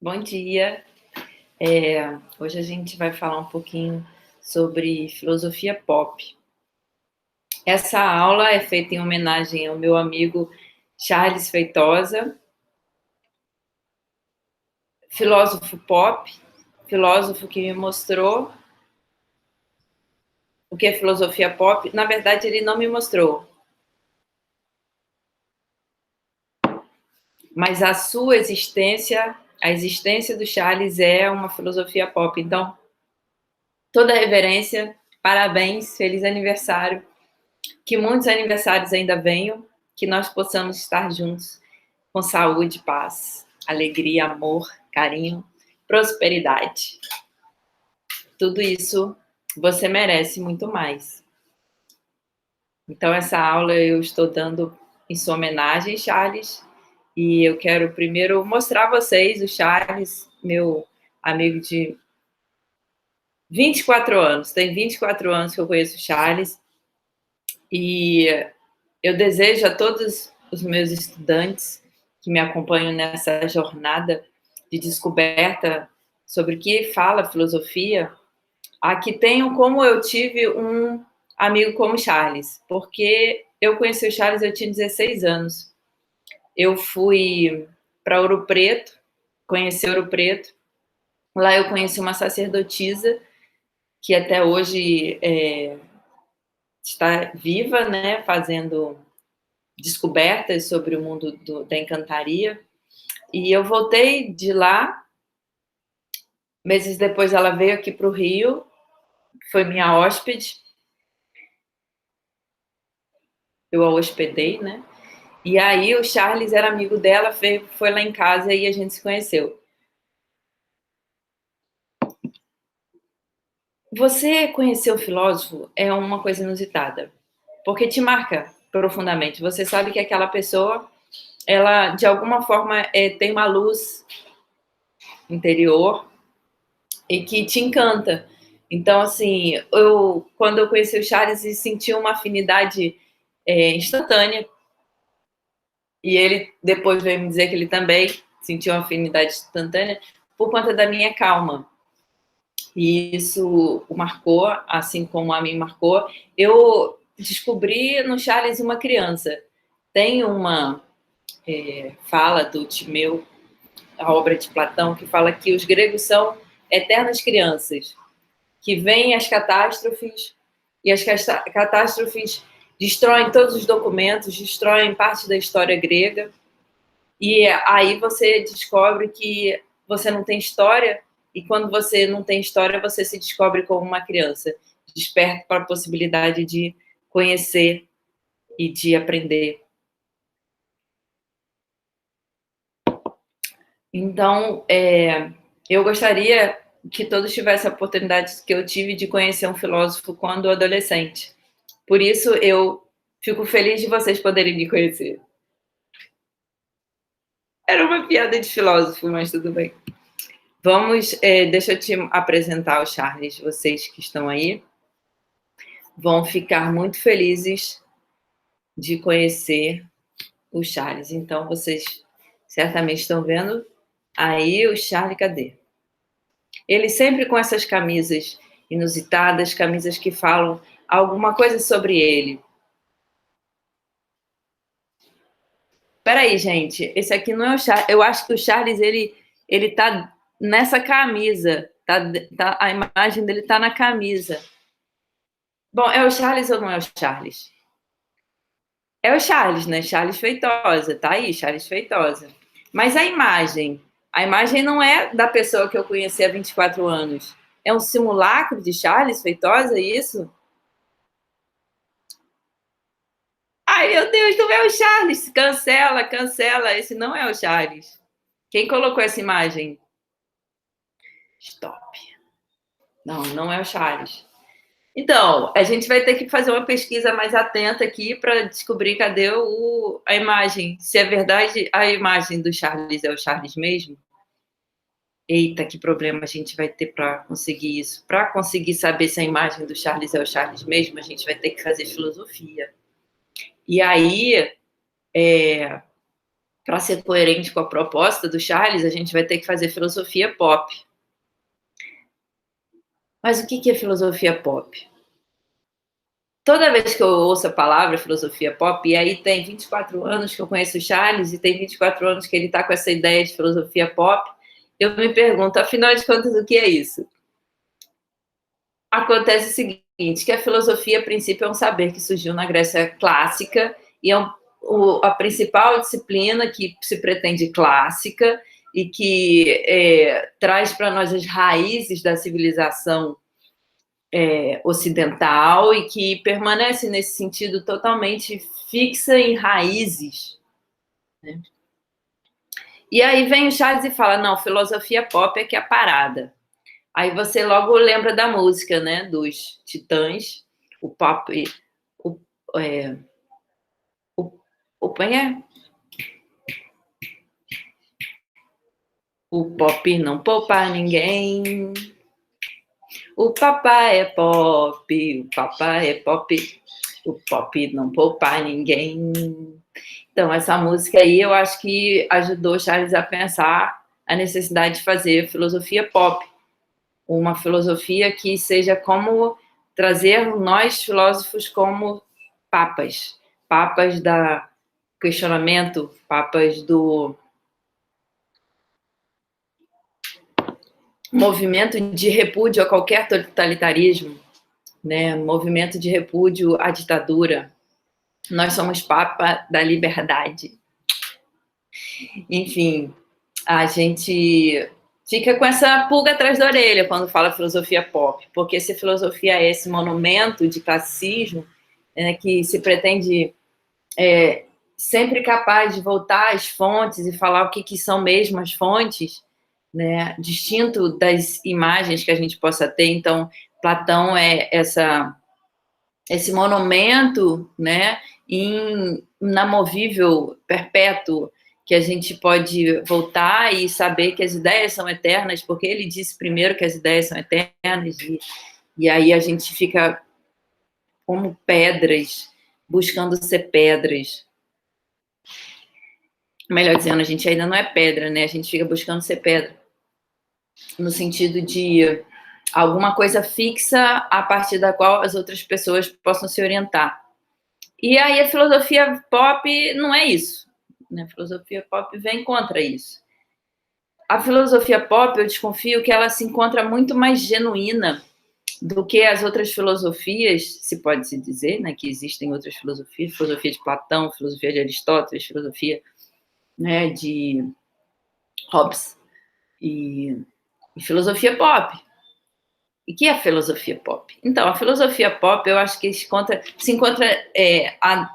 Bom dia. Hoje a gente vai falar um pouquinho sobre filosofia pop. Essa aula é feita em homenagem ao meu amigo Charles Feitosa, filósofo pop, filósofo que me mostrou o que é filosofia pop. Na verdade, ele não me mostrou, mas a sua existência, a existência do Charles é uma filosofia pop. Então, toda reverência, parabéns, feliz aniversário. Que muitos aniversários ainda venham, que nós possamos estar juntos com saúde, paz, alegria, amor, carinho, prosperidade. Tudo isso você merece muito mais. Então, essa aula eu estou dando em sua homenagem, Charles, e eu quero primeiro mostrar a vocês o Charles, meu amigo de 24 anos. Tem 24 anos que eu conheço o Charles, e eu desejo a todos os meus estudantes que me acompanham nessa jornada de descoberta sobre o que fala filosofia, a que tenham como eu tive um amigo como Charles, porque eu conheci o Charles, eu tinha 16 anos. Eu fui para Ouro Preto, conheci Ouro Preto. Lá eu conheci uma sacerdotisa que até hoje está viva, né, fazendo descobertas sobre o mundo da encantaria. E eu voltei de lá, meses depois ela veio aqui para o Rio, foi minha hóspede, eu a hospedei, né? E aí o Charles era amigo dela, foi lá em casa e a gente se conheceu. Você conhecer o filósofo é uma coisa inusitada, porque te marca profundamente. Você sabe que aquela pessoa, ela de alguma forma tem uma luz interior e que te encanta. Então, assim, quando eu conheci o Charles, senti uma afinidade instantânea. E ele depois veio me dizer que ele também sentiu uma afinidade instantânea por conta da minha calma. E isso o marcou, assim como a mim marcou. Eu descobri no Charles uma criança. Tem uma fala do Timeu, a obra de Platão, que fala que os gregos são eternas crianças, que vêm as catástrofes, e as catástrofes destroem todos os documentos, destroem parte da história grega, e aí você descobre que você não tem história, e quando você não tem história, você se descobre como uma criança, desperta para a possibilidade de conhecer e de aprender. Então, eu gostaria que todos tivessem a oportunidade que eu tive de conhecer um filósofo quando adolescente. Por isso, eu fico feliz de vocês poderem me conhecer. Era uma piada de filósofo, mas tudo bem. Deixa eu te apresentar o Charles, vocês que estão aí. Vão ficar muito felizes de conhecer o Charles. Então, vocês certamente estão vendo aí o Charles, cadê? Ele sempre com essas camisas inusitadas, camisas que falam alguma coisa sobre ele. Peraí, gente, esse aqui não é o Charles. Eu acho que o Charles, ele tá nessa camisa. A imagem dele tá na camisa. Bom, é o Charles ou não é o Charles? É o Charles, né? Charles Feitosa, tá aí, Charles Feitosa. Mas a imagem não é da pessoa que eu conheci há 24 anos. É um simulacro de Charles Feitosa, isso? Ai, meu Deus, não é o Charles. Cancela, cancela. Esse não é o Charles. Quem colocou essa imagem? Stop. Não, não é o Charles. Então, a gente vai ter que fazer uma pesquisa mais atenta aqui para descobrir cadê a imagem. Se é verdade, a imagem do Charles é o Charles mesmo. Eita, que problema a gente vai ter para conseguir isso. Para conseguir saber se a imagem do Charles é o Charles mesmo, a gente vai ter que fazer filosofia. E aí, para ser coerente com a proposta do Charles, a gente vai ter que fazer filosofia pop. Mas o que é filosofia pop? Toda vez que eu ouço a palavra filosofia pop, e aí tem 24 anos que eu conheço o Charles, e tem 24 anos que ele está com essa ideia de filosofia pop, eu me pergunto, afinal de contas, o que é isso? Acontece o seguinte, que a filosofia, a princípio, é um saber que surgiu na Grécia clássica, e é a principal disciplina que se pretende clássica, e que traz para nós as raízes da civilização ocidental e que permanece nesse sentido totalmente fixa em raízes, né? E aí vem o Charles e fala, não, filosofia pop é que é a parada. Aí você logo lembra da música, né, dos Titãs, o pop, o, é, o pop não poupa ninguém. O papai é pop, o papai é pop, o pop não poupa ninguém. Então, essa música aí eu acho que ajudou Charles a pensar a necessidade de fazer filosofia pop. Uma filosofia que seja como trazer nós, filósofos, como papas. Papas do questionamento, papas do movimento de repúdio a qualquer totalitarismo, né? Movimento de repúdio à ditadura. Nós somos papa da liberdade. Enfim, a gente fica com essa pulga atrás da orelha quando fala filosofia pop, porque se filosofia é esse monumento de classicismo, né, que se pretende sempre capaz de voltar às fontes e falar o que são mesmo as fontes, né, distinto das imagens que a gente possa ter. Então, Platão é esse monumento, né, inamovível, perpétuo, que a gente pode voltar e saber que as ideias são eternas, porque ele disse primeiro que as ideias são eternas, e aí a gente fica como pedras, buscando ser pedras. Melhor dizendo, a gente ainda não é pedra, né? A gente fica buscando ser pedra, no sentido de alguma coisa fixa a partir da qual as outras pessoas possam se orientar. E aí a filosofia pop não é isso, né? A filosofia pop vem contra isso. A filosofia pop, eu desconfio que ela se encontra muito mais genuína do que as outras filosofias, se pode se dizer, né, que existem outras filosofias, filosofia de Platão, filosofia de Aristóteles, filosofia, né, de Hobbes e filosofia pop. E o que é a filosofia pop? Então, a filosofia pop, eu acho que se encontra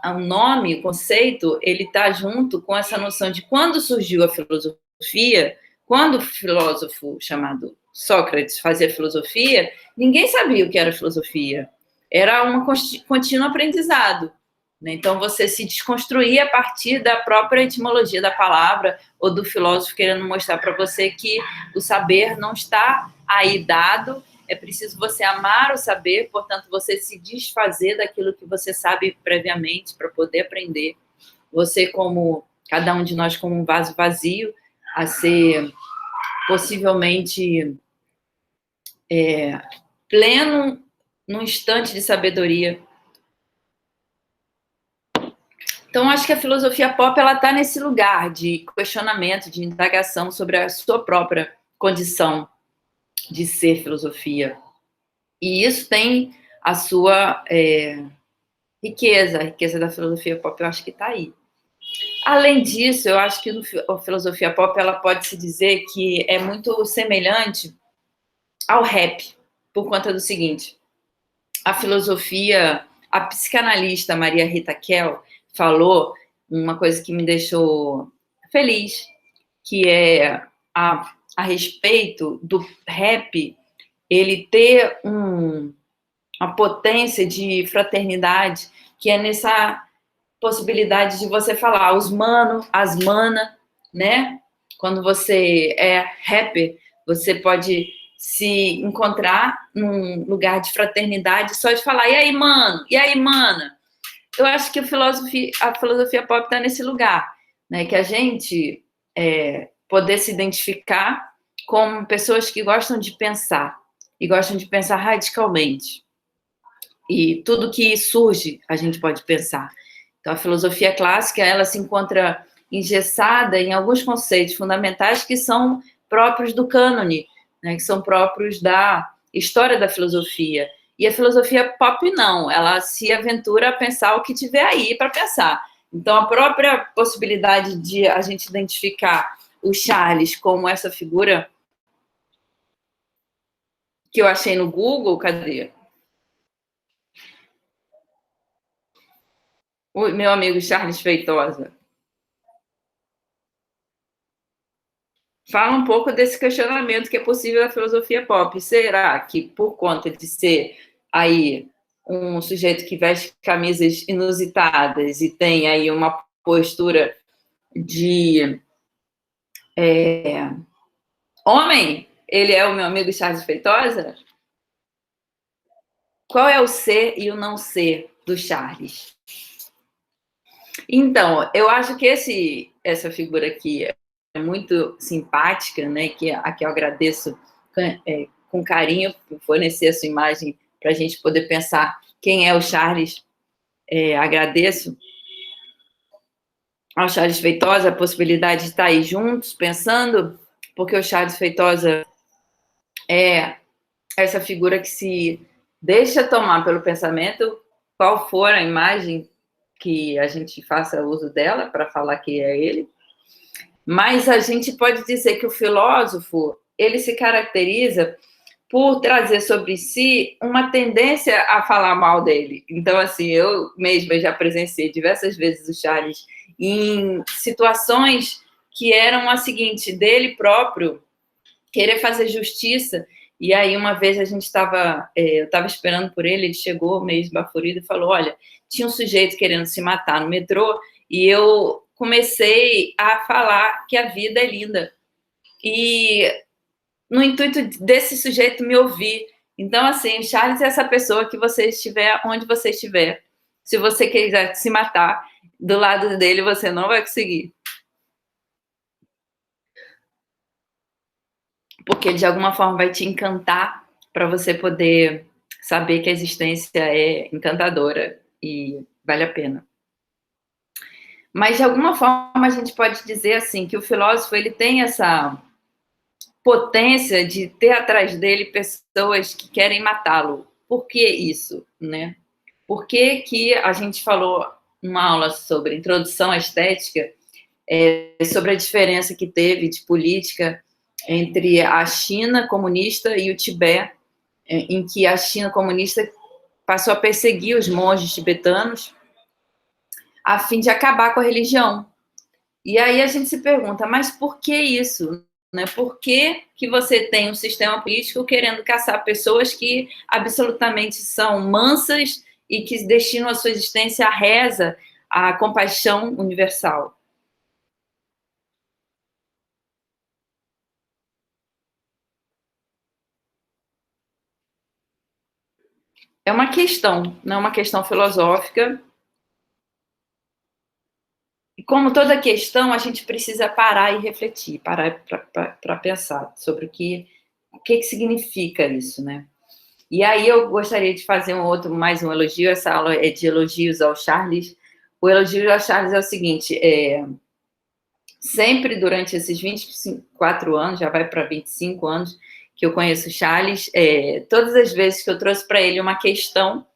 o nome, o conceito, ele está junto com essa noção de quando surgiu a filosofia, quando o filósofo chamado Sócrates fazia filosofia, ninguém sabia o que era filosofia. Era um contínuo aprendizado, né? Então, você se desconstruía a partir da própria etimologia da palavra ou do filósofo querendo mostrar para você que o saber não está aí dado. É preciso você amar o saber, portanto, você se desfazer daquilo que você sabe previamente para poder aprender. Você, como cada um de nós, como um vaso vazio, a ser possivelmente pleno num instante de sabedoria. Então, acho que a filosofia pop ela está nesse lugar de questionamento, de indagação sobre a sua própria condição de ser filosofia. E isso tem a sua riqueza, a riqueza da filosofia pop, eu acho que está aí. Além disso, eu acho que a filosofia pop ela pode se dizer que é muito semelhante ao rap, por conta do seguinte: a filosofia, a psicanalista Maria Rita Kell falou uma coisa que me deixou feliz, que é a respeito do rap ele ter uma potência de fraternidade, que é nessa possibilidade de você falar os mano, as mana, né? Quando você é rapper, você pode se encontrar num lugar de fraternidade só de falar, e aí, mano? E aí, mana? Eu acho que a filosofia pop está nesse lugar. né? Que a gente poder se identificar com pessoas que gostam de pensar, e gostam de pensar radicalmente. E tudo que surge, a gente pode pensar. Então, a filosofia clássica, ela se encontra engessada em alguns conceitos fundamentais que são próprios do cânone, né, que são próprios da história da filosofia. E a filosofia pop não, ela se aventura a pensar o que tiver aí para pensar. Então, a própria possibilidade de a gente identificar o Charles como essa figura que eu achei no Google, cadê? O meu amigo Charles Feitosa. Fala um pouco desse questionamento que é possível da filosofia pop. Será que, por conta de ser aí um sujeito que veste camisas inusitadas e tem aí uma postura de homem, ele é o meu amigo Charles Feitosa? Qual é o ser e o não ser do Charles? Então, eu acho que essa figura aqui é muito simpática, né? Que a que eu agradeço com carinho por fornecer a sua imagem para a gente poder pensar quem é o Charles. Agradeço ao Charles Feitosa a possibilidade de estar aí juntos pensando, porque o Charles Feitosa é essa figura que se deixa tomar pelo pensamento, qual for a imagem que a gente faça uso dela para falar que é ele. Mas a gente pode dizer que o filósofo, ele se caracteriza por trazer sobre si uma tendência a falar mal dele. Então, assim, eu mesma já presenciei diversas vezes o Charles em situações que eram a seguinte, dele próprio querer fazer justiça. E aí, uma vez a gente estava, eu estava esperando por ele, ele chegou meio esbaforido e falou: olha, tinha um sujeito querendo se matar no metrô, e eu comecei a falar que a vida é linda. E no intuito desse sujeito me ouvir. Então, assim, Charles é essa pessoa que você estiver onde você estiver. Se você quiser se matar, do lado dele você não vai conseguir. Porque ele, de alguma forma, vai te encantar para você poder saber que a existência é encantadora e vale a pena. Mas, de alguma forma, a gente pode dizer assim que o filósofo ele tem essa potência de ter atrás dele pessoas que querem matá-lo. Por que isso, né? Por que que a gente falou uma aula sobre introdução à estética, sobre a diferença que teve de política entre a China comunista e o Tibete, em que a China comunista passou a perseguir os monges tibetanos a fim de acabar com a religião. E aí a gente se pergunta, mas por que isso? Né? Por que, que você tem um sistema político querendo caçar pessoas que absolutamente são mansas e que destinam a sua existência à reza, à compaixão universal? É uma questão, não é uma questão filosófica. E como toda questão, a gente precisa parar e refletir, parar para pensar sobre o que significa isso, né? E aí eu gostaria de fazer mais um elogio, essa aula é de elogios ao Charles. O elogio ao Charles é o seguinte, sempre durante esses 24 anos, já vai para 25 anos que eu conheço o Charles, todas as vezes que eu trouxe para ele uma questão,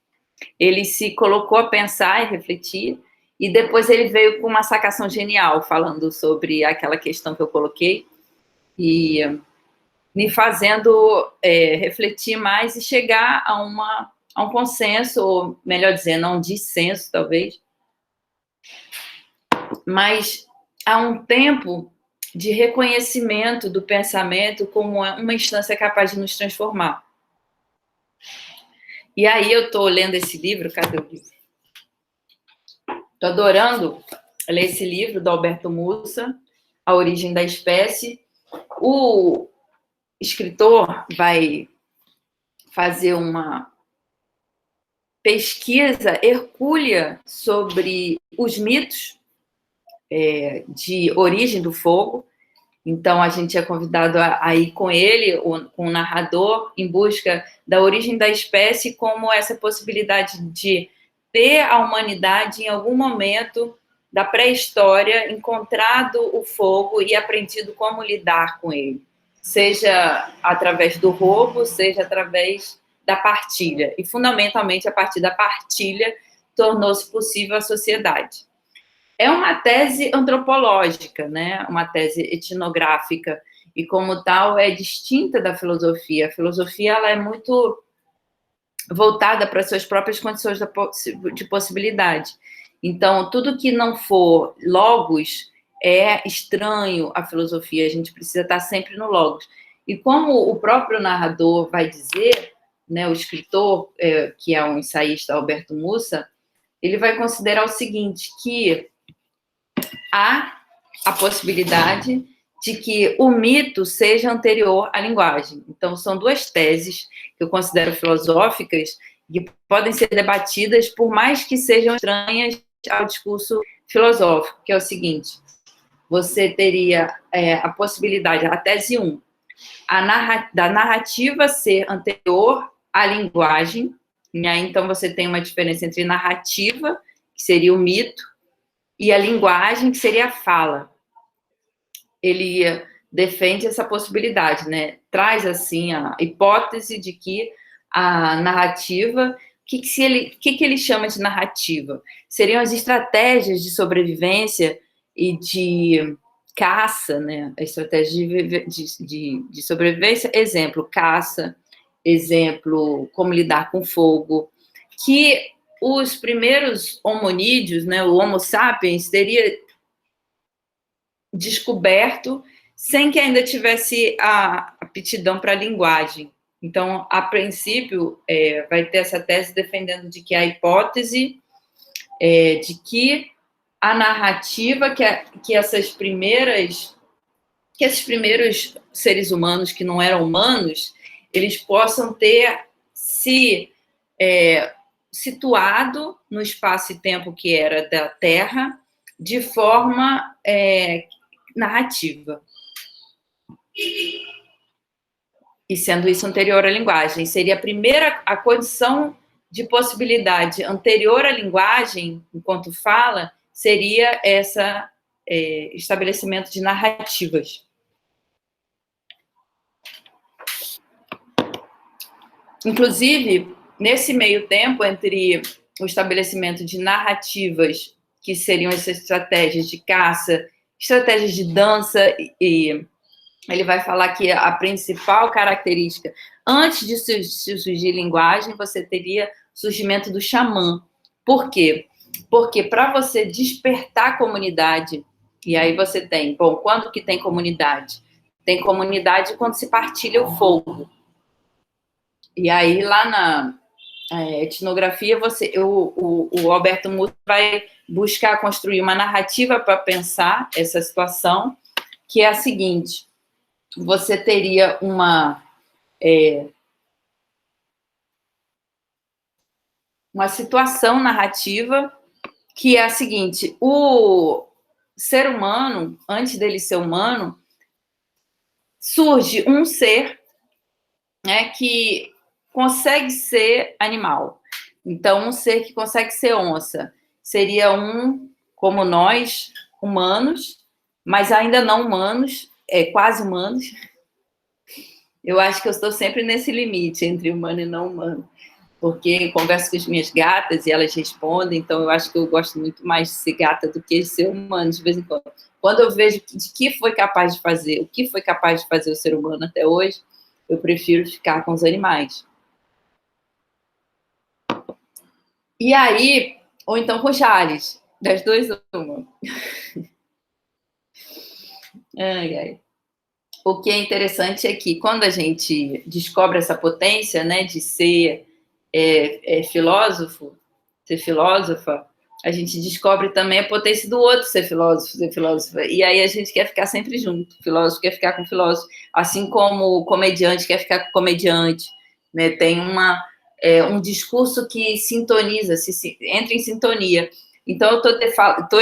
ele se colocou a pensar e refletir, e depois ele veio com uma sacação genial, falando sobre aquela questão que eu coloquei, e me fazendo refletir mais e chegar a um consenso, ou melhor dizendo, a um dissenso, talvez, mas há um tempo de reconhecimento do pensamento como uma instância capaz de nos transformar. E aí eu estou lendo esse livro, cadê o livro? Estou adorando ler esse livro do Alberto Mussa, A Origem da Espécie. O escritor vai fazer uma pesquisa hercúlea sobre os mitos. de origem do fogo. Então, a gente é convidado a ir com ele, com o narrador, em busca da origem da espécie, como essa possibilidade de ter a humanidade, em algum momento da pré-história, encontrado o fogo e aprendido como lidar com ele. Seja através do roubo, seja através da partilha. E, fundamentalmente, a partir da partilha, tornou-se possível a sociedade. É uma tese antropológica, né? Uma tese etnográfica, e como tal é distinta da filosofia. A filosofia ela é muito voltada para as suas próprias condições de possibilidade. Então, tudo que não for logos é estranho à filosofia, a gente precisa estar sempre no logos. E como o próprio narrador vai dizer, né, o escritor, que é um ensaísta, Alberto Mussa, ele vai considerar o seguinte, que há a possibilidade de que o mito seja anterior à linguagem. Então, são duas teses que eu considero filosóficas que podem ser debatidas, por mais que sejam estranhas ao discurso filosófico, que é o seguinte: você teria a possibilidade, a tese 1, da narrativa ser anterior à linguagem, e aí, então, você tem uma diferença entre narrativa, que seria o mito, e a linguagem, que seria a fala. Ele defende essa possibilidade, né? Traz, assim, a hipótese de que a narrativa... O que ele chama de narrativa? Seriam as estratégias de sobrevivência e de caça, né? A estratégia de sobrevivência, exemplo, caça, exemplo, como lidar com fogo, que os primeiros hominídeos, né, o Homo sapiens, teria descoberto sem que ainda tivesse a aptidão para a linguagem. Então, a princípio, vai ter essa tese defendendo de que a hipótese de que a narrativa, que esses primeiros seres humanos que não eram humanos, eles possam ter se situado no espaço e tempo que era da Terra de forma narrativa. E sendo isso anterior à linguagem, seria a condição de possibilidade anterior à linguagem, enquanto fala, seria esse estabelecimento de narrativas. Inclusive, nesse meio tempo, entre o estabelecimento de narrativas, que seriam essas estratégias de caça, estratégias de dança, e ele vai falar que a principal característica, antes de surgir linguagem, você teria surgimento do xamã. Por quê? Porque para você despertar a comunidade, e aí você tem, bom, quando que tem comunidade? Tem comunidade quando se partilha o fogo. E aí, lá na etnografia, o Alberto Mussa vai buscar construir uma narrativa para pensar essa situação, que é a seguinte: você teria uma situação narrativa que é a seguinte: o ser humano, antes dele ser humano, surge um ser, né, que consegue ser animal. Então, um ser que consegue ser onça seria como nós, humanos, mas ainda não humanos, quase humanos. Eu acho que eu estou sempre nesse limite entre humano e não humano, porque converso com as minhas gatas e elas respondem, então eu acho que eu gosto muito mais de ser gata do que de ser humano, de vez em quando. Quando eu vejo de que foi capaz de fazer, o que foi capaz de fazer o ser humano até hoje, eu prefiro ficar com os animais. E aí, ou então com Jales, das duas uma. Ai, ai. O que é interessante é que quando a gente descobre essa potência, né, de ser filósofo, ser filósofa, a gente descobre também a potência do outro ser filósofo, ser filósofa. E aí a gente quer ficar sempre junto. O filósofo quer ficar com o filósofo, assim como o comediante quer ficar com o comediante, né? Tem um discurso que sintoniza, entra em sintonia. Então, eu estou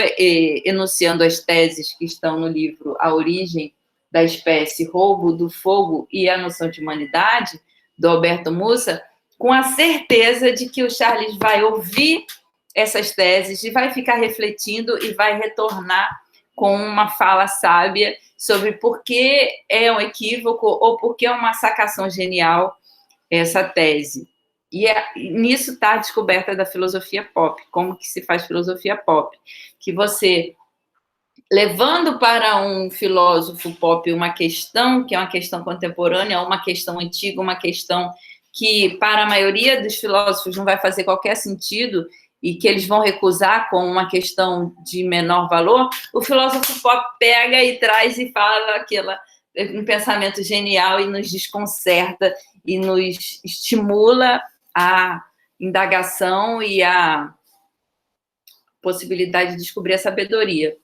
enunciando as teses que estão no livro A Origem da Espécie, Roubo do Fogo e a Noção de Humanidade, do Alberto Mussa, com a certeza de que o Charles vai ouvir essas teses e vai ficar refletindo e vai retornar com uma fala sábia sobre por que é um equívoco ou por que é uma sacação genial essa tese. E nisso está a descoberta da filosofia pop. Como que se faz filosofia pop? Que você, levando para um filósofo pop uma questão, que é uma questão contemporânea, uma questão antiga, uma questão que para a maioria dos filósofos não vai fazer qualquer sentido e que eles vão recusar como uma questão de menor valor, o filósofo pop pega e traz e fala um pensamento genial e nos desconcerta e nos estimula a indagação e a possibilidade de descobrir a sabedoria.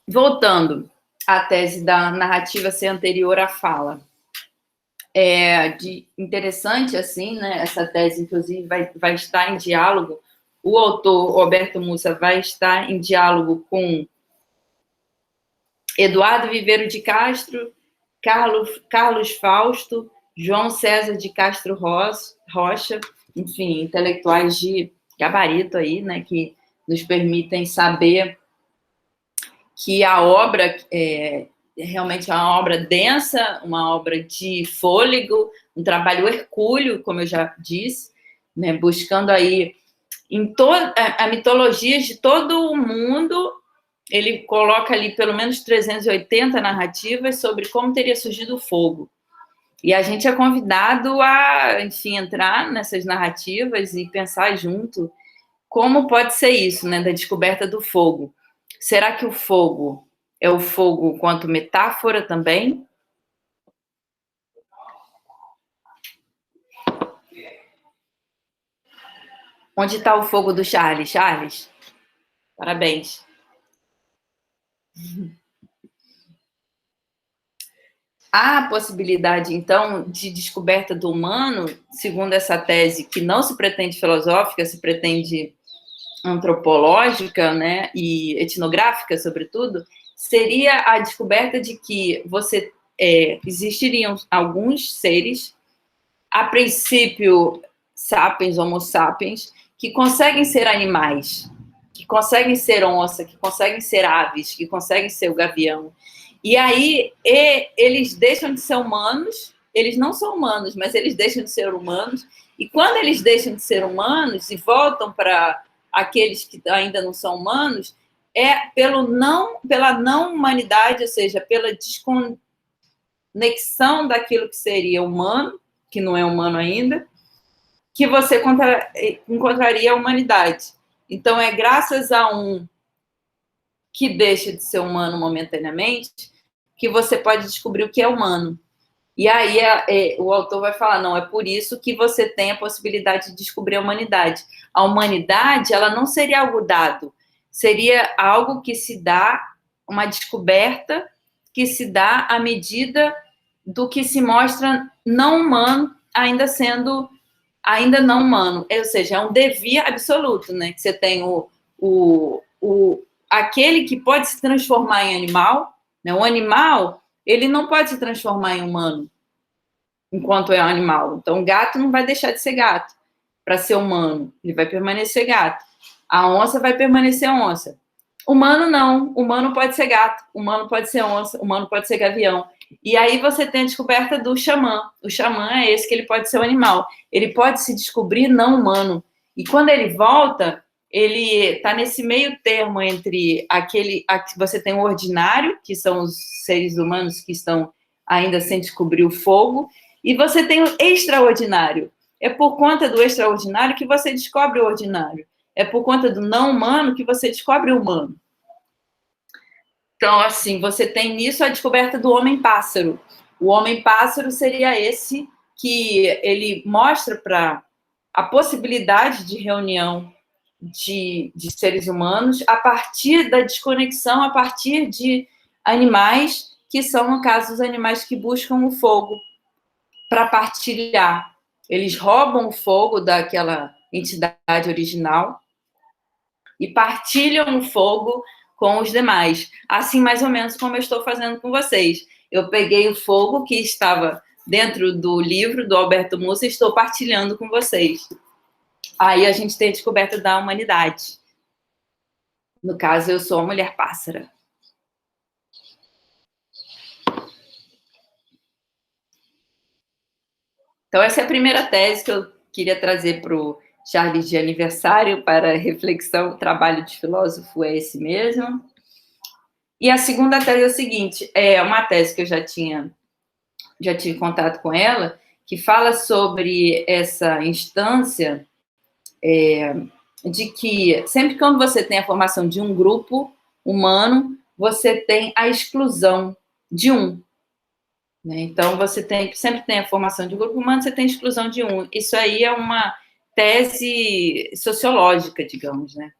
Voltando à tese da narrativa ser anterior à fala. Interessante, assim, né? Essa tese, inclusive, vai estar em diálogo. O autor, Roberto Mussa, vai estar em diálogo com Eduardo Viveiro de Castro, Carlos Fausto, João César de Castro Rocha, enfim, intelectuais de gabarito aí, né? Que nos permitem saber que a obra realmente é uma obra densa, uma obra de fôlego, um trabalho hercúleo, como eu já disse, né, buscando aí em a mitologia de todo o mundo. Ele coloca ali pelo menos 380 narrativas sobre como teria surgido o fogo. E a gente é convidado a, enfim, entrar nessas narrativas e pensar junto como pode ser isso, né, da descoberta do fogo. Será que o fogo é o fogo quanto metáfora também? Onde está o fogo do Charles? Charles, parabéns. Há a possibilidade, então, de descoberta do humano, segundo essa tese, que não se pretende filosófica, se pretende antropológica, né, e etnográfica, sobretudo, seria a descoberta de que existiriam alguns seres, a princípio sapiens, homo sapiens, que conseguem ser animais, que conseguem ser onça, que conseguem ser aves, que conseguem ser o gavião. E aí eles deixam de ser humanos, eles não são humanos, mas eles deixam de ser humanos, e quando eles deixam de ser humanos e voltam para aqueles que ainda não são humanos, é pela não humanidade, ou seja, pela desconexão daquilo que seria humano, que não é humano ainda, que você encontraria a humanidade. Então, é graças a um que deixa de ser humano momentaneamente que você pode descobrir o que é humano. E aí o autor vai falar, não, é por isso que você tem a possibilidade de descobrir a humanidade. A humanidade, ela não seria algo dado, seria algo que se dá, uma descoberta que se dá à medida do que se mostra não humano, ainda não humano. Ou seja, é um devir absoluto, né? Que você tem aquele que pode se transformar em animal, né? O animal, ele não pode se transformar em humano enquanto é um animal. Então, o gato não vai deixar de ser gato para ser humano, ele vai permanecer gato. A onça vai permanecer onça. Humano não, humano pode ser gato, humano pode ser onça, humano pode ser gavião. E aí você tem a descoberta do xamã. O xamã é esse que ele pode ser um animal. Ele pode se descobrir não humano. E quando ele volta, ele está nesse meio termo entre você tem o ordinário, que são os seres humanos que estão ainda sem descobrir o fogo, e você tem o extraordinário. É por conta do extraordinário que você descobre o ordinário. É por conta do não humano que você descobre o humano. Então, assim, você tem nisso a descoberta do homem-pássaro. O homem-pássaro seria esse que ele mostra para a possibilidade de reunião de seres humanos a partir da desconexão, a partir de animais, que são, no caso, os animais que buscam o fogo para partilhar. Eles roubam o fogo entidade original e partilham o fogo com os demais. Assim, mais ou menos como eu estou fazendo com vocês. Eu peguei o fogo que estava dentro do livro do Alberto Mussa e estou partilhando com vocês. Aí a gente tem a descoberta da humanidade. No caso, eu sou a mulher pássara. Então, essa é a primeira tese que eu queria trazer para o Charles de aniversário, para reflexão. O trabalho de filósofo é esse mesmo. E a segunda tese é a seguinte, é uma tese que eu já tive contato com ela, que fala sobre essa instância de que sempre quando você tem a formação de um grupo humano, você tem a exclusão de um. Né? Então, sempre tem a formação de um grupo humano, você tem a exclusão de um. Isso aí é uma tese sociológica, digamos, né?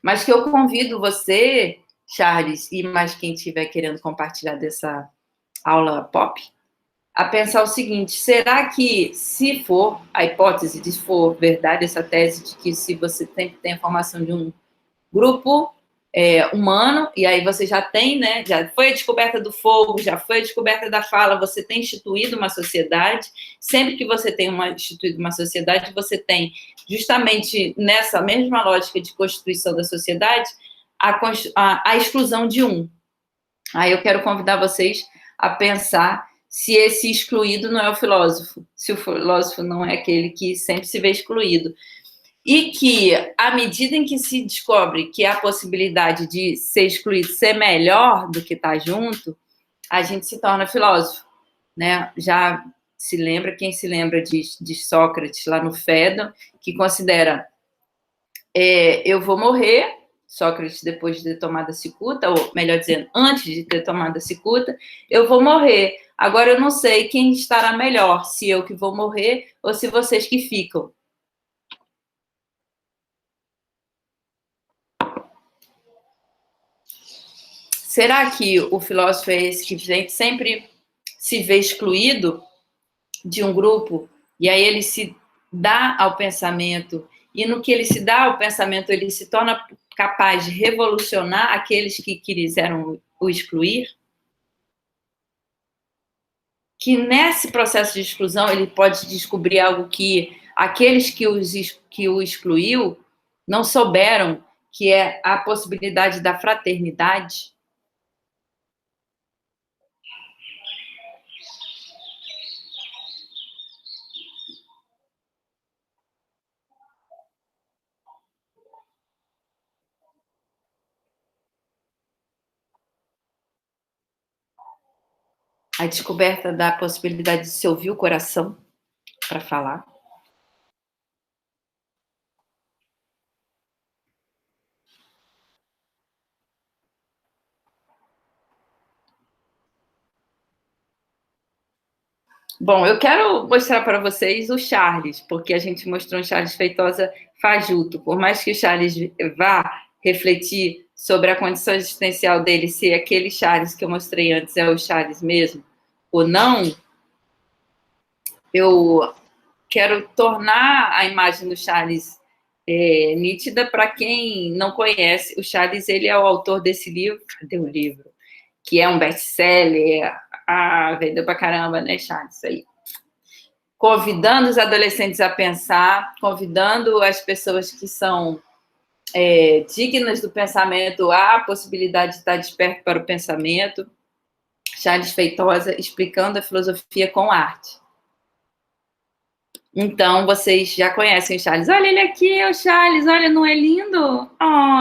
Mas que eu convido você, Charles, e mais quem estiver querendo compartilhar dessa aula pop, a pensar o seguinte, será que, se for a hipótese de for verdade essa tese de que se você tem a formação de um grupo humano, e aí você já tem, né, já foi a descoberta do fogo, já foi a descoberta da fala, você tem instituído uma sociedade, sempre que você tem instituído uma sociedade, você tem, justamente nessa mesma lógica de constituição da sociedade, a exclusão de um. Aí eu quero convidar vocês a pensar se esse excluído não é o filósofo, se o filósofo não é aquele que sempre se vê excluído. E que, à medida em que se descobre que há a possibilidade de ser excluído ser melhor do que estar junto, a gente se torna filósofo. Né? Já se lembra, quem se lembra de Sócrates lá no Fédon, que considera eu vou morrer, Sócrates depois de ter tomado a cicuta, ou melhor dizendo, antes de ter tomado a cicuta, eu vou morrer. Agora eu não sei quem estará melhor, se eu que vou morrer ou se vocês que ficam. Será que o filósofo é esse que sempre se vê excluído de um grupo e aí ele se dá ao pensamento e no que ele se dá ao pensamento ele se torna capaz de revolucionar aqueles que quiseram o excluir? Que nesse processo de exclusão ele pode descobrir algo que aqueles que o excluiu não souberam, que é a possibilidade da fraternidade? A descoberta da possibilidade de se ouvir o coração para falar. Bom, eu quero mostrar para vocês o Charles, porque a gente mostrou um Charles Feitosa fajuto. Por mais que o Charles vá refletir sobre a condição existencial dele, se aquele Charles que eu mostrei antes é o Charles mesmo ou não, eu quero tornar a imagem do Charles nítida para quem não conhece. O Charles, ele é o autor desse livro, cadê o livro? Que é um best-seller, vendeu pra caramba, né, Charles? Isso aí. Convidando os adolescentes a pensar, convidando as pessoas que são dignas do pensamento à possibilidade de estar desperto para o pensamento. Charles Feitosa explicando a filosofia com arte. Então, vocês já conhecem o Charles. Olha ele aqui, é o Charles. Olha, não é lindo?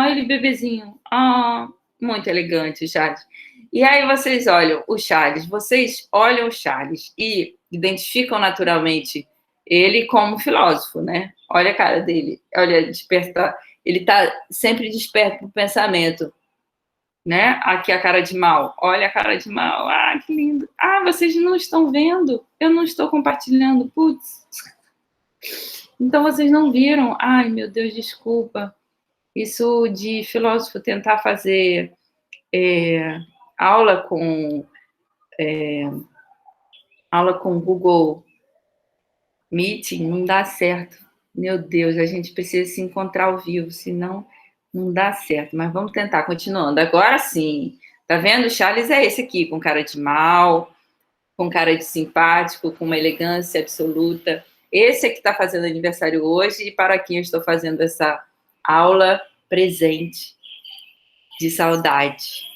Ele bebezinho. Muito elegante o Charles. E aí vocês olham o Charles, vocês olham o Charles e identificam naturalmente ele como filósofo, né? Olha a cara dele. Olha, desperta. Ele está sempre desperto para o pensamento. Né? Aqui a cara de mal. Olha a cara de mal. Que lindo. Vocês não estão vendo. Eu não estou compartilhando. Putz. Então, vocês não viram. Ai, meu Deus, desculpa. Isso de filósofo tentar fazer aula com Google Meeting não dá certo. Meu Deus, a gente precisa se encontrar ao vivo, senão não dá certo. Mas vamos tentar, continuando. Agora sim. Tá vendo? O Charles é esse aqui, com cara de mal, com cara de simpático, com uma elegância absoluta. Esse é que está fazendo aniversário hoje e para quem eu estou fazendo essa aula presente de saudade.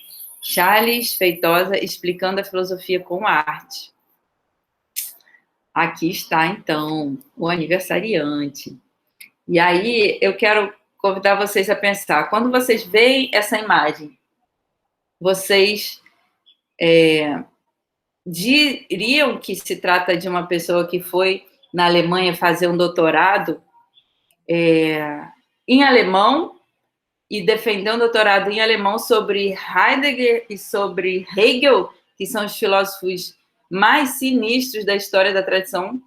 Charles Feitosa explicando a filosofia com a arte. Aqui está, então, o aniversariante. E aí eu quero convidar vocês a pensar, quando vocês veem essa imagem, vocês diriam que se trata de uma pessoa que foi na Alemanha fazer um doutorado em alemão e defender um doutorado em alemão sobre Heidegger e sobre Hegel, que são os filósofos mais sinistros da história da tradição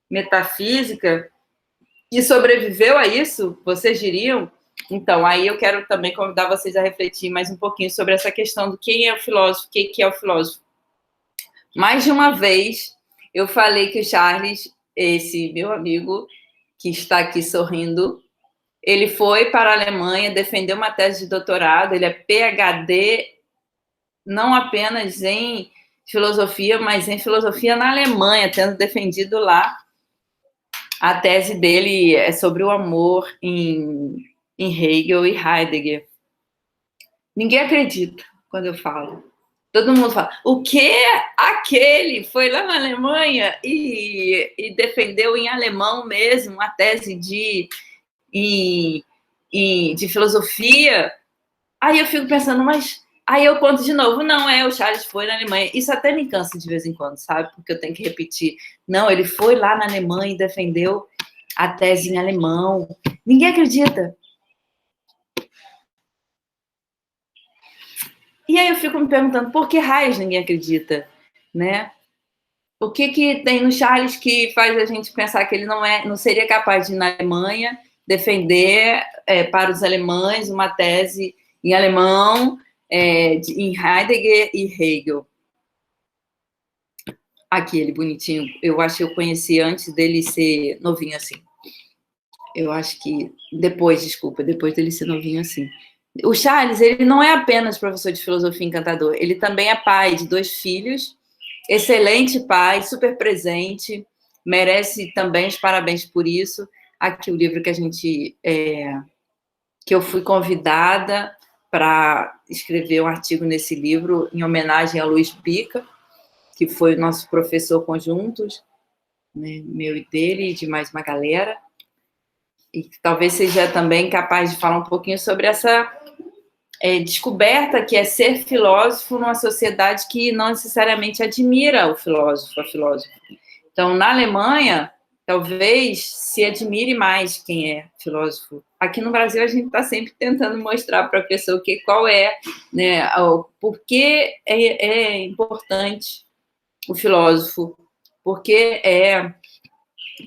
metafísica, e sobreviveu a isso, vocês diriam? Então, aí eu quero também convidar vocês a refletir mais um pouquinho sobre essa questão do quem é o filósofo, o que é o filósofo. Mais de uma vez, eu falei que o Charles, esse meu amigo, que está aqui sorrindo, ele foi para a Alemanha, defendeu uma tese de doutorado, ele é PhD, não apenas em filosofia, mas em filosofia na Alemanha, tendo defendido lá. A tese dele é sobre o amor em Hegel e Heidegger. Ninguém acredita quando eu falo. Todo mundo fala, o quê? Aquele foi lá na Alemanha e defendeu em alemão mesmo a tese de filosofia. Aí eu fico pensando, mas... Aí eu conto de novo, não, o Charles foi na Alemanha. Isso até me cansa de vez em quando, sabe? Porque eu tenho que repetir. Não, ele foi lá na Alemanha e defendeu a tese em alemão. Ninguém acredita. E aí eu fico me perguntando, por que raios ninguém acredita, né? O que tem no Charles que faz a gente pensar que ele não seria capaz de ir na Alemanha defender para os alemães uma tese em alemão, em Heidegger e Hegel? Aqui, ele bonitinho. Eu acho que eu conheci antes dele ser novinho assim. Eu acho que depois dele ser novinho assim. O Charles, ele não é apenas professor de filosofia encantador, ele também é pai de 2 filhos, excelente pai, super presente, merece também os parabéns por isso. Aqui o livro que eu fui convidada para escrever um artigo nesse livro em homenagem a Luiz Bica, que foi o nosso professor conjuntos, né, meu e dele, e de mais uma galera, e talvez seja também capaz de falar um pouquinho sobre essa descoberta que é ser filósofo numa sociedade que não necessariamente admira o filósofo, a filósofa. Então, na Alemanha, talvez se admire mais quem é filósofo. Aqui no Brasil, a gente está sempre tentando mostrar para a pessoa qual é, né, por que é importante o filósofo, porque é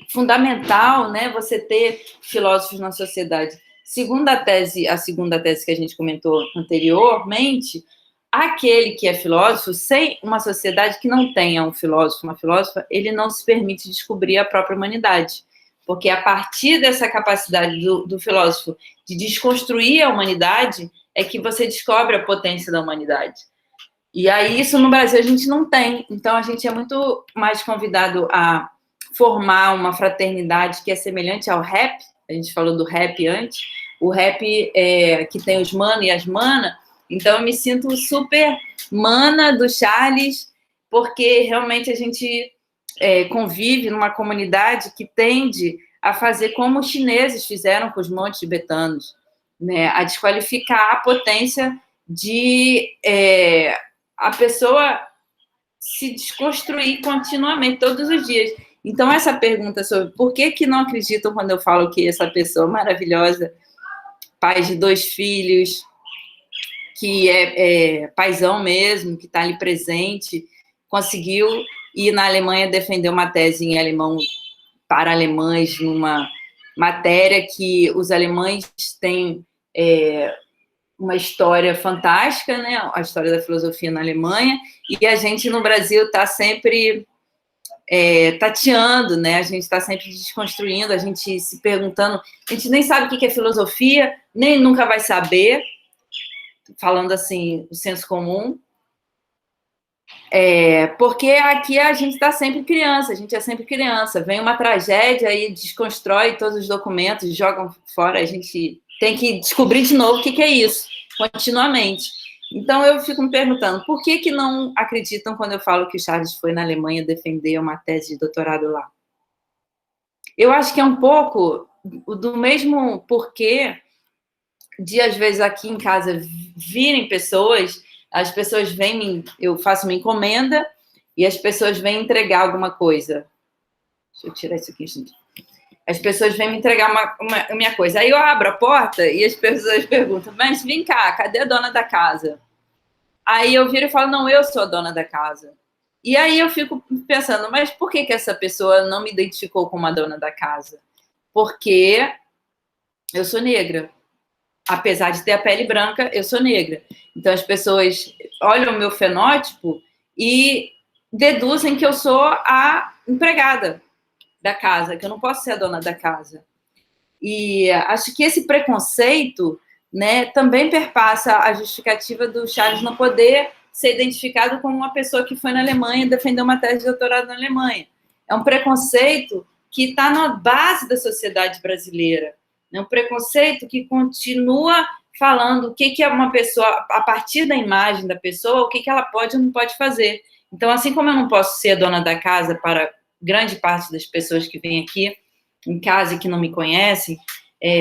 fundamental, né, você ter filósofos na sociedade. A segunda tese que a gente comentou anteriormente, aquele que é filósofo, sem uma sociedade que não tenha um filósofo, uma filósofa, ele não se permite descobrir a própria humanidade. Porque a partir dessa capacidade do filósofo de desconstruir a humanidade, é que você descobre a potência da humanidade. E aí, isso no Brasil a gente não tem. Então, a gente é muito mais convidado a formar uma fraternidade que é semelhante ao rap. A gente falou do rap antes. O rap que tem os mano e as mana. Então, eu me sinto super mana do Charles, porque realmente a gente convive numa comunidade que tende a fazer como os chineses fizeram com os montes tibetanos, né? A desqualificar a potência de a pessoa se desconstruir continuamente, todos os dias. Então, essa pergunta sobre por que não acreditam quando eu falo que essa pessoa maravilhosa, pai de 2 filhos, que é paizão mesmo, que está ali presente, conseguiu ir na Alemanha defender uma tese em alemão para alemães, numa matéria que os alemães têm uma história fantástica, né? A história da filosofia na Alemanha, e a gente no Brasil está sempre tateando, né? A gente está sempre desconstruindo, a gente se perguntando, a gente nem sabe o que é filosofia, nem nunca vai saber, falando assim, o senso comum, porque aqui a gente está sempre criança, a gente é sempre criança, vem uma tragédia e desconstrói todos os documentos, jogam fora, a gente tem que descobrir de novo o que é isso, continuamente. Então, eu fico me perguntando, por que não acreditam quando eu falo que o Charles foi na Alemanha defender uma tese de doutorado lá? Eu acho que é um pouco do mesmo porquê de, às vezes, aqui em casa virem pessoas, as pessoas vêm, eu faço uma encomenda e as pessoas vêm entregar alguma coisa. Deixa eu tirar isso aqui, gente. As pessoas vêm me entregar uma minha coisa. Aí eu abro a porta e as pessoas perguntam, mas vem cá, cadê a dona da casa? Aí eu viro e falo, não, eu sou a dona da casa. E aí eu fico pensando, mas por que essa pessoa não me identificou como a dona da casa? Porque eu sou negra. Apesar de ter a pele branca, eu sou negra. Então as pessoas olham o meu fenótipo e deduzem que eu sou a empregada da casa, que eu não posso ser a dona da casa. E acho que esse preconceito, né, também perpassa a justificativa do Charles não poder ser identificado como uma pessoa que foi na Alemanha e defendeu uma tese de doutorado na Alemanha. É um preconceito que está na base da sociedade brasileira. É um preconceito que continua falando o que é uma pessoa, a partir da imagem da pessoa, o que ela pode ou não pode fazer. Então, assim como eu não posso ser a dona da casa para grande parte das pessoas que vêm aqui em casa e que não me conhecem,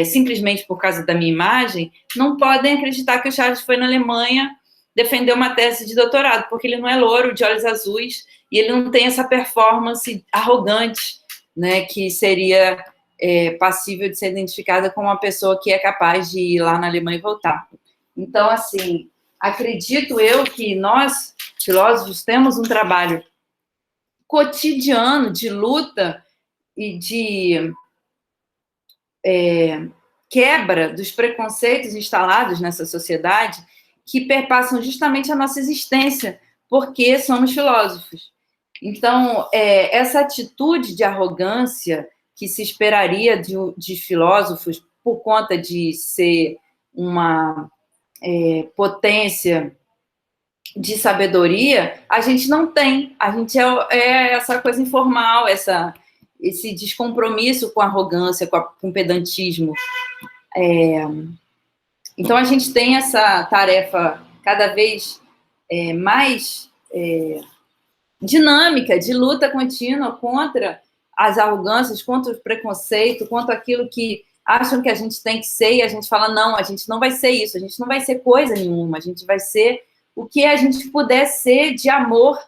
simplesmente por causa da minha imagem, não podem acreditar que o Charles foi na Alemanha defender uma tese de doutorado, porque ele não é louro, de olhos azuis, e ele não tem essa performance arrogante, né, que seria passível de ser identificada como uma pessoa que é capaz de ir lá na Alemanha e voltar. Então, assim, acredito eu que nós, filósofos, temos um trabalho cotidiano de luta e de quebra dos preconceitos instalados nessa sociedade que perpassam justamente a nossa existência, porque somos filósofos. Então, essa atitude de arrogância que se esperaria de filósofos por conta de ser uma potência de sabedoria, a gente não tem. A gente é essa coisa informal, esse descompromisso com a arrogância, com o pedantismo. Então, a gente tem essa tarefa cada vez mais dinâmica, de luta contínua contra as arrogâncias, contra o preconceito, contra aquilo que acham que a gente tem que ser, e a gente fala, não, a gente não vai ser isso, a gente não vai ser coisa nenhuma, a gente vai ser o que a gente puder ser de amor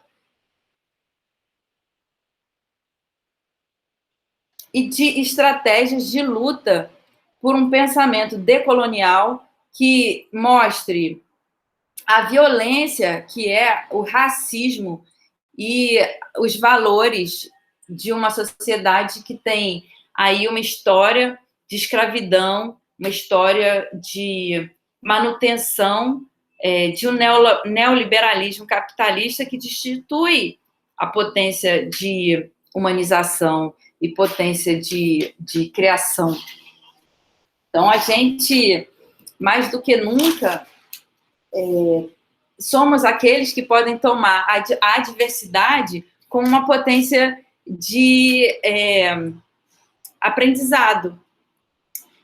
e de estratégias de luta por um pensamento decolonial que mostre a violência que é o racismo e os valores de uma sociedade que tem aí uma história de escravidão, uma história de manutenção de um neoliberalismo capitalista que destitui a potência de humanização e potência de criação. Então, a gente, mais do que nunca, somos aqueles que podem tomar a diversidade como uma potência de aprendizado.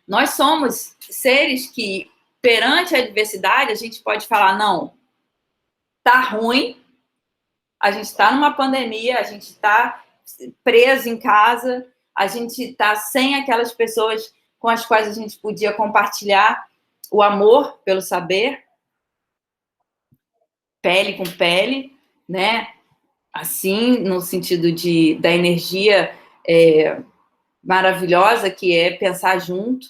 Nós somos seres que, perante a diversidade, a gente pode falar, não, tá ruim, a gente está numa pandemia, a gente está preso em casa, a gente está sem aquelas pessoas com as quais a gente podia compartilhar o amor pelo saber, pele com pele, né? Assim, no sentido da energia maravilhosa que é pensar junto,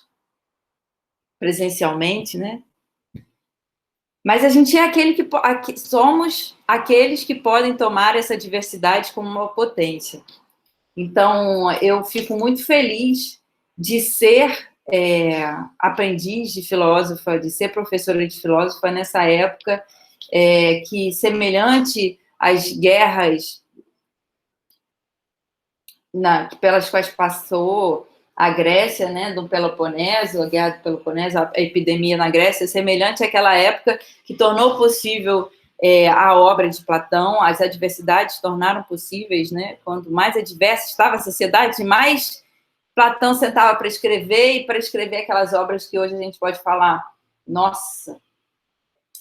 presencialmente, né? Mas a gente é somos aqueles que podem tomar essa diversidade como uma potência. Então, eu fico muito feliz de ser aprendiz de filósofa, de ser professora de filósofa nessa época que, semelhante às guerras pelas quais passou a Grécia, né, do Peloponeso, a Guerra do Peloponeso, a epidemia na Grécia, semelhante àquela época que tornou possível a obra de Platão. As adversidades tornaram possíveis, né? Quanto mais adversa estava a sociedade, mais Platão sentava para escrever, e para escrever aquelas obras que hoje a gente pode falar, nossa,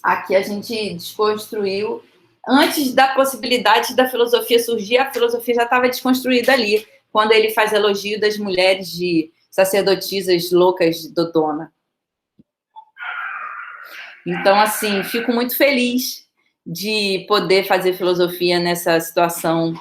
aqui a gente desconstruiu. Antes da possibilidade da filosofia surgir, a filosofia já estava desconstruída ali, quando ele faz elogio das mulheres de sacerdotisas loucas de Dodona. Então, assim, fico muito feliz de poder fazer filosofia nessa situação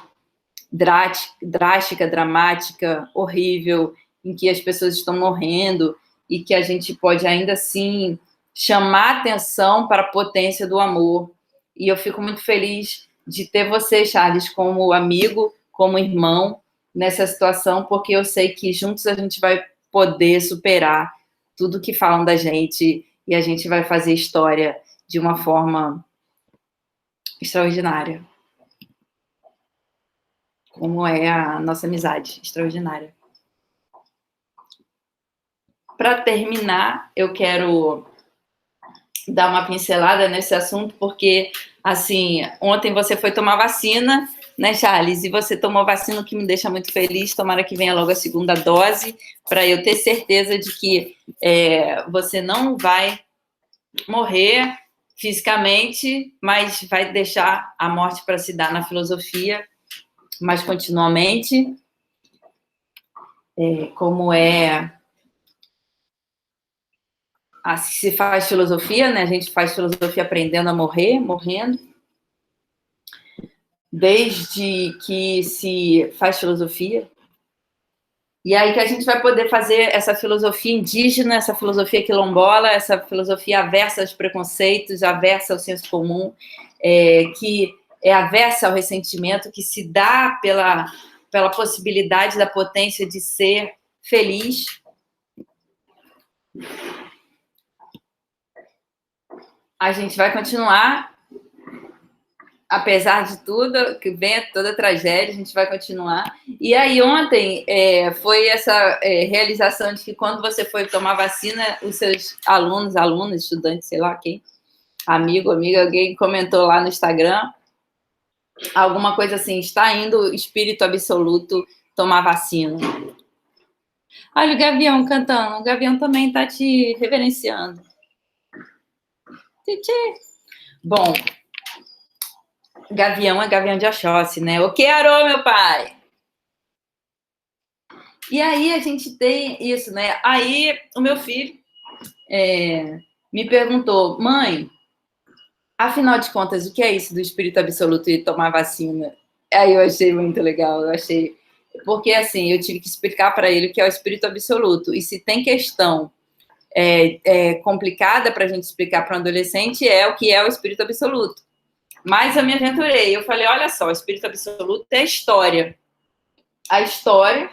drástica, dramática, horrível, em que as pessoas estão morrendo e que a gente pode ainda assim chamar atenção para a potência do amor. E eu fico muito feliz de ter você, Charles, como amigo, como irmão nessa situação, porque eu sei que juntos a gente vai poder superar tudo que falam da gente e a gente vai fazer história de uma forma extraordinária. Como é a nossa amizade extraordinária. Para terminar, eu quero dar uma pincelada nesse assunto, porque, assim, ontem você foi tomar vacina, né, Charles? E você tomou vacina, o que me deixa muito feliz. Tomara que venha logo a segunda dose, para eu ter certeza de que você não vai morrer fisicamente, mas vai deixar a morte para se dar na filosofia, mas continuamente, como se faz filosofia, né? A gente faz filosofia aprendendo a morrer, morrendo. Desde que se faz filosofia. E aí que a gente vai poder fazer essa filosofia indígena, essa filosofia quilombola, essa filosofia aversa aos preconceitos, aversa ao senso comum, que é aversa ao ressentimento, que se dá pela possibilidade da potência de ser feliz. A gente vai continuar, apesar de tudo, que venha toda a tragédia, a gente vai continuar. E aí ontem foi essa realização de que quando você foi tomar vacina, os seus alunas, estudantes, sei lá quem, amiga, alguém comentou lá no Instagram, alguma coisa assim, está indo o espírito absoluto tomar vacina. Olha o Gavião cantando, o Gavião também está te reverenciando. Bom, Gavião é Gavião de Oxóssi, né? O que arou, meu pai? E aí a gente tem isso, né? Aí o meu filho me perguntou, mãe, afinal de contas, o que é isso do espírito absoluto e tomar vacina? Aí eu achei muito legal, porque assim, eu tive que explicar para ele o que é o espírito absoluto. E se tem questão complicada para a gente explicar para um adolescente, é o que é o espírito absoluto. Mas eu me aventurei, eu falei, olha só, o espírito absoluto é a história. A história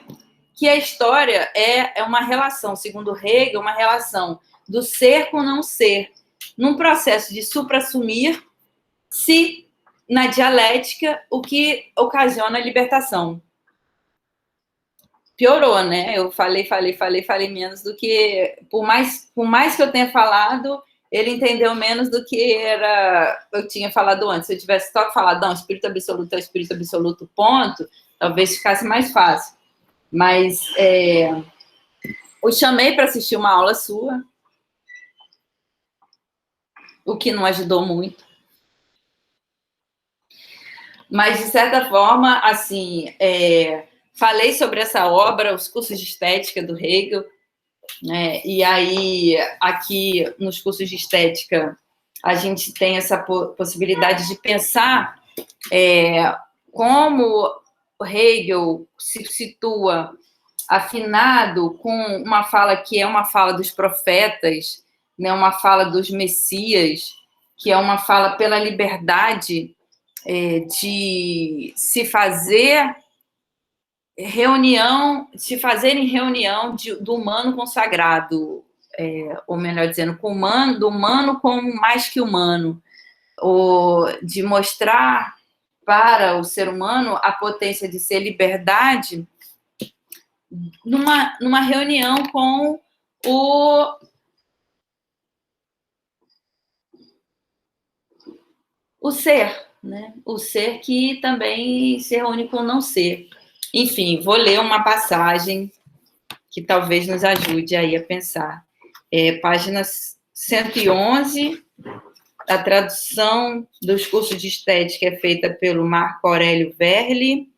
é uma relação, segundo Hegel, uma relação do ser com não ser, num processo de supra-assumir-se na dialética, o que ocasiona a libertação. Piorou, né? Eu falei menos do que... Por mais que eu tenha falado, ele entendeu menos do que eu tinha falado antes. Se eu tivesse só falado, não, espírito absoluto é espírito absoluto, ponto, talvez ficasse mais fácil. Mas eu chamei para assistir uma aula sua, o que não ajudou muito. Mas, de certa forma, assim, falei sobre essa obra, os cursos de estética do Hegel, né? E aí, aqui nos cursos de estética, a gente tem essa possibilidade de pensar como o Hegel se situa afinado com uma fala que é uma fala dos profetas, né, uma fala dos messias, que é uma fala pela liberdade de se fazerem reunião do humano com o sagrado, ou melhor dizendo, do humano como mais que humano, ou de mostrar para o ser humano a potência de ser liberdade numa reunião com o ser, né? O ser que também se reúne com o não ser. Enfim, vou ler uma passagem que talvez nos ajude aí a pensar. Página 111, a tradução dos cursos de estética é feita pelo Marco Aurélio Verli.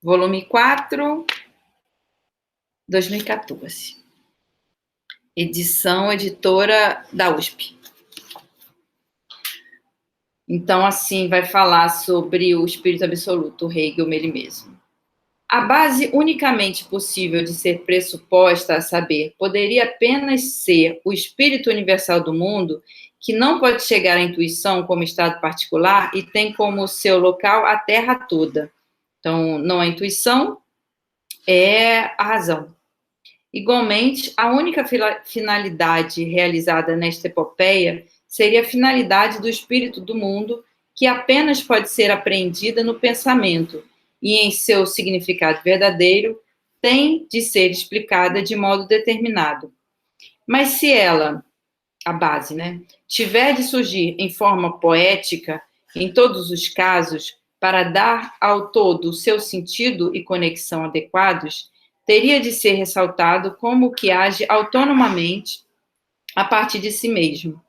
Volume 4, 2014. Edição editora da USP. Então, assim, vai falar sobre o espírito absoluto, o Hegel ele mesmo. A base unicamente possível de ser pressuposta, a saber, poderia apenas ser o espírito universal do mundo, que não pode chegar à intuição como estado particular e tem como seu local a Terra toda. Então, não a intuição, é a razão. Igualmente, a única finalidade realizada nesta epopeia seria a finalidade do espírito do mundo, que apenas pode ser apreendida no pensamento e, em seu significado verdadeiro, tem de ser explicada de modo determinado. Mas se ela, a base, né, tiver de surgir em forma poética, em todos os casos, para dar ao todo o seu sentido e conexão adequados, teria de ser ressaltado como que age autonomamente a partir de si mesmo.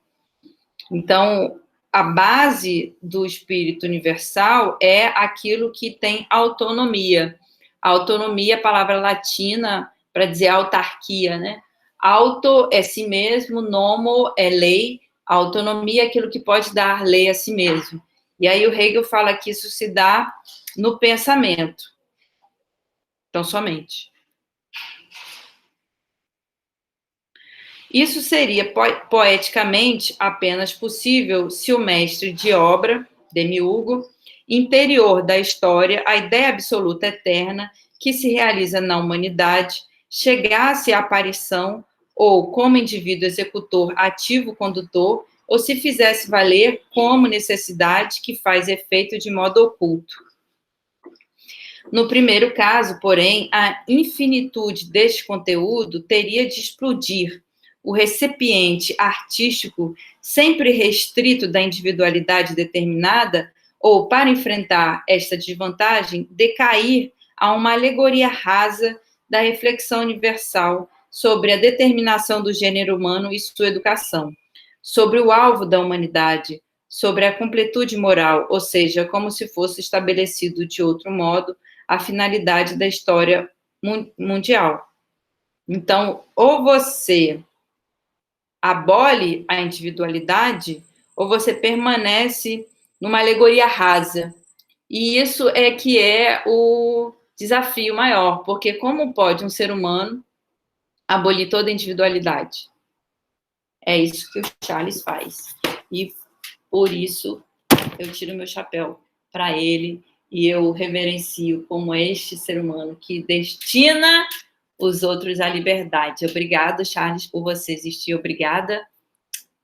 Então, a base do espírito universal é aquilo que tem autonomia. A autonomia é a palavra latina para dizer autarquia, né? Auto é si mesmo, nomo é lei, a autonomia é aquilo que pode dar lei a si mesmo. E aí o Hegel fala que isso se dá no pensamento. Então, somente. Isso seria poeticamente apenas possível se o mestre de obra, demiurgo, interior da história, a ideia absoluta eterna que se realiza na humanidade, chegasse à aparição ou como indivíduo executor ativo condutor, ou se fizesse valer como necessidade que faz efeito de modo oculto. No primeiro caso, porém, a infinitude deste conteúdo teria de explodir. O recipiente artístico, sempre restrito da individualidade determinada, ou, para enfrentar esta desvantagem, decair a uma alegoria rasa da reflexão universal sobre a determinação do gênero humano e sua educação, sobre o alvo da humanidade, sobre a completude moral, ou seja, como se fosse estabelecido de outro modo a finalidade da história mundial. Então, ou você abole a individualidade, ou você permanece numa alegoria rasa. E isso é que é o desafio maior, porque como pode um ser humano abolir toda a individualidade? É isso que o Charles faz. E por isso eu tiro meu chapéu para ele e eu reverencio como este ser humano que destina os outros à liberdade. Obrigado, Charles, por você existir. Obrigada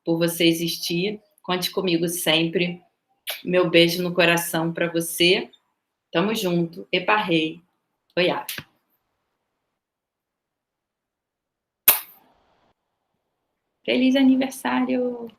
por você existir. Conte comigo sempre. Meu beijo no coração para você. Tamo junto. Eparrei. Oiá. Feliz aniversário!